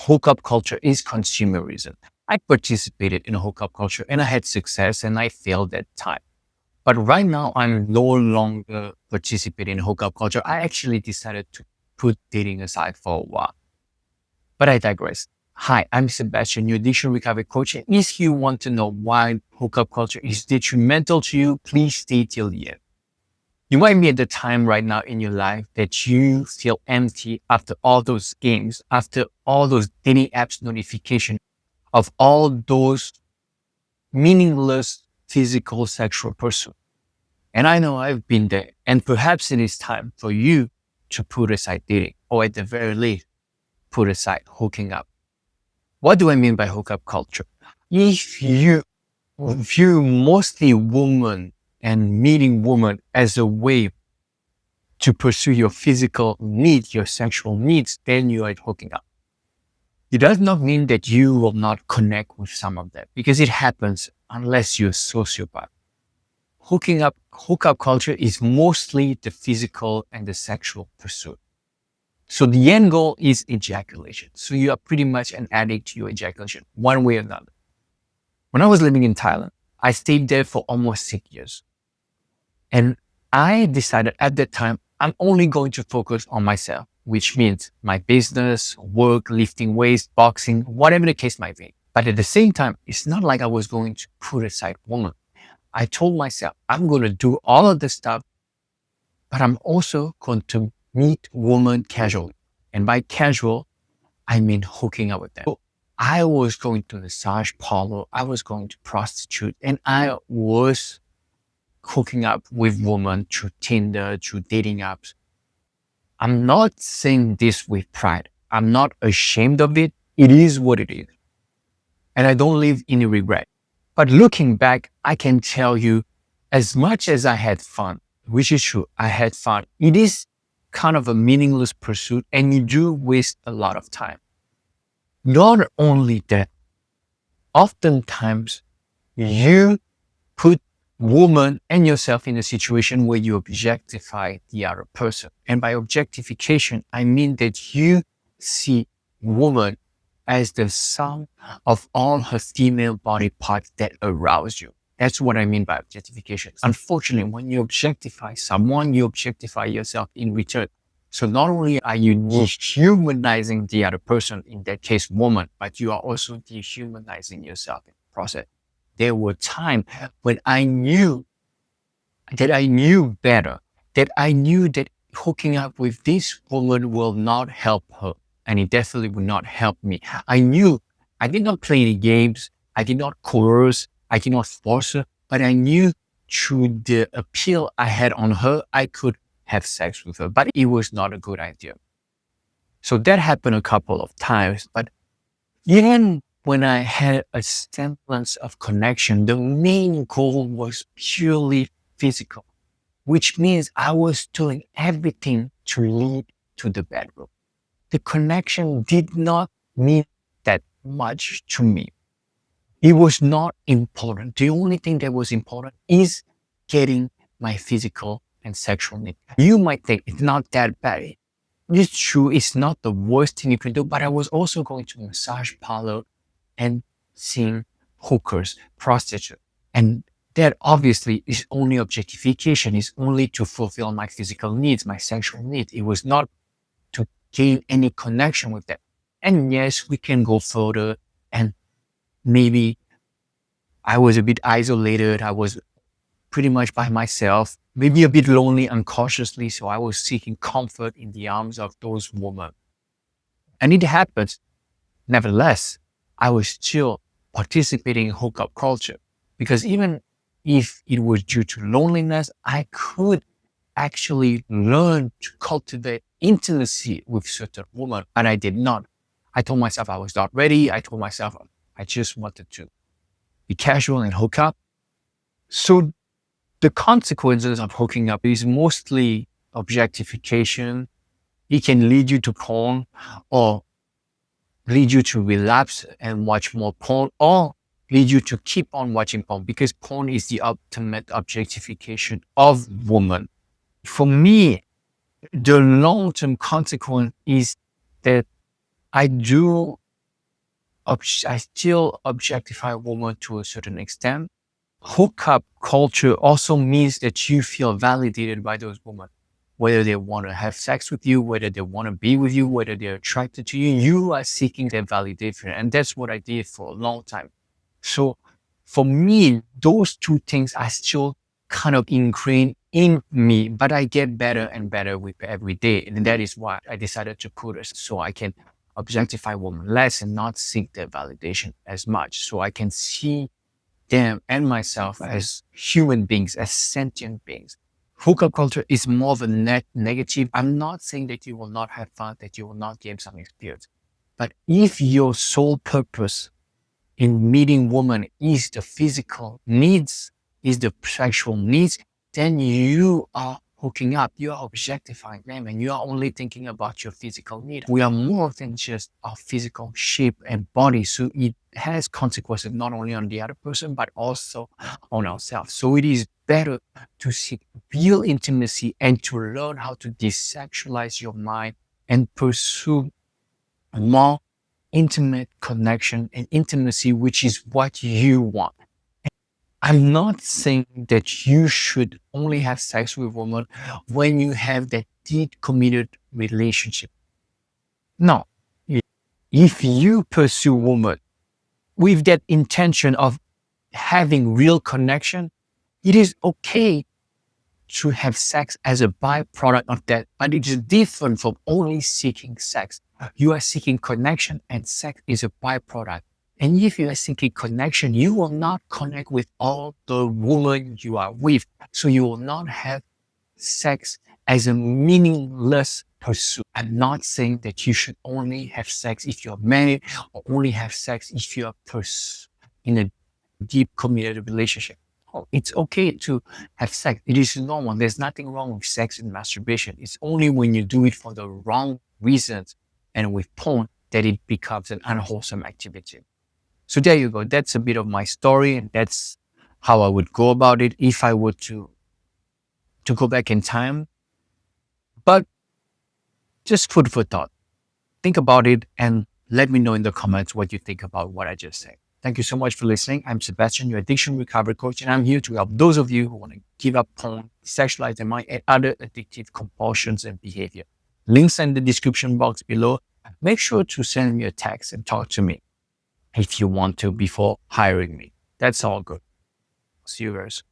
hookup culture is consumerism. I participated in a hookup culture and I had success and I failed at time. But right now, I'm no longer participating in hookup culture. I actually decided to put dating aside for a while. But I digress. Hi, I'm Sebastien, your addiction recovery coach. And if you want to know why hookup culture is detrimental to you, please stay till the end. You might be at the time right now in your life that you feel empty after all those games, after all those dating apps notifications of all those meaningless physical sexual pursuit. And I know I've been there. And perhaps it is time for you to put aside dating, or at the very least, put aside hooking up. What do I mean by hookup culture? If you view mostly women and meeting women as a way to pursue your physical needs, your sexual needs, then you are hooking up. It does not mean that you will not connect with some of them, because it happens unless you're a sociopath. Hookup culture is mostly the physical and the sexual pursuit. So the end goal is ejaculation. So you are pretty much an addict to your ejaculation, one way or another. When I was living in Thailand, I stayed there for almost 6 years. And I decided at that time, I'm only going to focus on myself, which means my business, work, lifting weights, boxing, whatever the case might be. But at the same time, it's not like I was going to put aside women. I told myself, I'm going to do all of this stuff, but I'm also going to meet women casually. And by casual, I mean hooking up with them. So I was going to massage parlor, I was going to prostitute, and I was hooking up with women through Tinder, through dating apps. I'm not saying this with pride. I'm not ashamed of it. It is what it is. And I don't live in regret. But looking back, I can tell you, as much as I had fun, which is true, I had fun, it is kind of a meaningless pursuit and you do waste a lot of time. Not only that, oftentimes you put woman and yourself in a situation where you objectify the other person. And by objectification, I mean that you see woman as the sum of all her female body parts that arouse you. That's what I mean by objectification. Unfortunately, when you objectify someone, you objectify yourself in return. So not only are you dehumanizing the other person, in that case, woman, but you are also dehumanizing yourself in the process. There were times when I knew better, that I knew that hooking up with this woman will not help her. And it definitely would not help me. I knew I did not play any games. I did not coerce. I did not force her, but I knew through the appeal I had on her, I could have sex with her, but it was not a good idea. So that happened a couple of times, but even when I had a semblance of connection, the main goal was purely physical, which means I was doing everything to lead to the bedroom. The connection did not mean that much to me. It was not important. The only thing that was important is getting my physical and sexual needs. You might think it's not that bad. It's true, it's not the worst thing you can do, but I was also going to massage parlor and seeing hookers, prostitutes. And that obviously is only objectification, is only to fulfill my physical needs, my sexual needs. It was not to gain any connection with them. And yes, we can go further, and maybe I was a bit isolated. I was pretty much by myself, maybe a bit lonely unconsciously. So I was seeking comfort in the arms of those women. And it happened. Nevertheless, I was still participating in hookup culture, because even if it was due to loneliness, I could actually learn to cultivate intimacy with certain women, and I did not. I told myself I was not ready. I told myself I just wanted to be casual and hook up. So the consequences of hooking up is mostly objectification. It can lead you to porn, or lead you to relapse and watch more porn, or lead you to keep on watching porn, because porn is the ultimate objectification of women. For me, the long-term consequence is that I do I still objectify women to a certain extent. Hookup culture also means that you feel validated by those women, whether they want to have sex with you, whether they want to be with you, whether they're attracted to you. You are seeking their validation, and that's what I did for a long time. So for me, those two things are still kind of ingrained in me, but I get better and better with every day. And that is why I decided to put it so I can objectify women less and not seek their validation as much. So I can see them and myself as human beings, as sentient beings. Hookup culture is more of a negative. I'm not saying that you will not have fun, that you will not gain some experience. But if your sole purpose in meeting women is the physical needs, is the sexual needs, then you are hooking up, you are objectifying them, and you are only thinking about your physical need. We are more than just our physical shape and body. So it has consequences not only on the other person, but also on ourselves. So it is better to seek real intimacy and to learn how to desexualize your mind and pursue more intimate connection and intimacy, which is what you want. I'm not saying that you should only have sex with women when you have that deep committed relationship. No. If you pursue women with that intention of having real connection, it is okay to have sex as a byproduct of that, but it is different from only seeking sex. You are seeking connection, and sex is a byproduct. And if you are seeking connection, you will not connect with all the women you are with. So you will not have sex as a meaningless pursuit. I'm not saying that you should only have sex if you're married or only have sex if you are in a deep committed relationship. Oh, it's okay to have sex. It is normal. There's nothing wrong with sex and masturbation. It's only when you do it for the wrong reasons and with porn that it becomes an unwholesome activity. So there you go. That's a bit of my story, and that's how I would go about it if I were to go back in time. But just food for thought. Think about it and let me know in the comments what you think about what I just said. Thank you so much for listening. I'm Sebastien, your addiction recovery coach, and I'm here to help those of you who want to give up porn, sexualize their mind, and other addictive compulsions and behavior. Links in the description box below. Make sure to send me a text and talk to me if you want to before hiring me. That's all good. See you guys.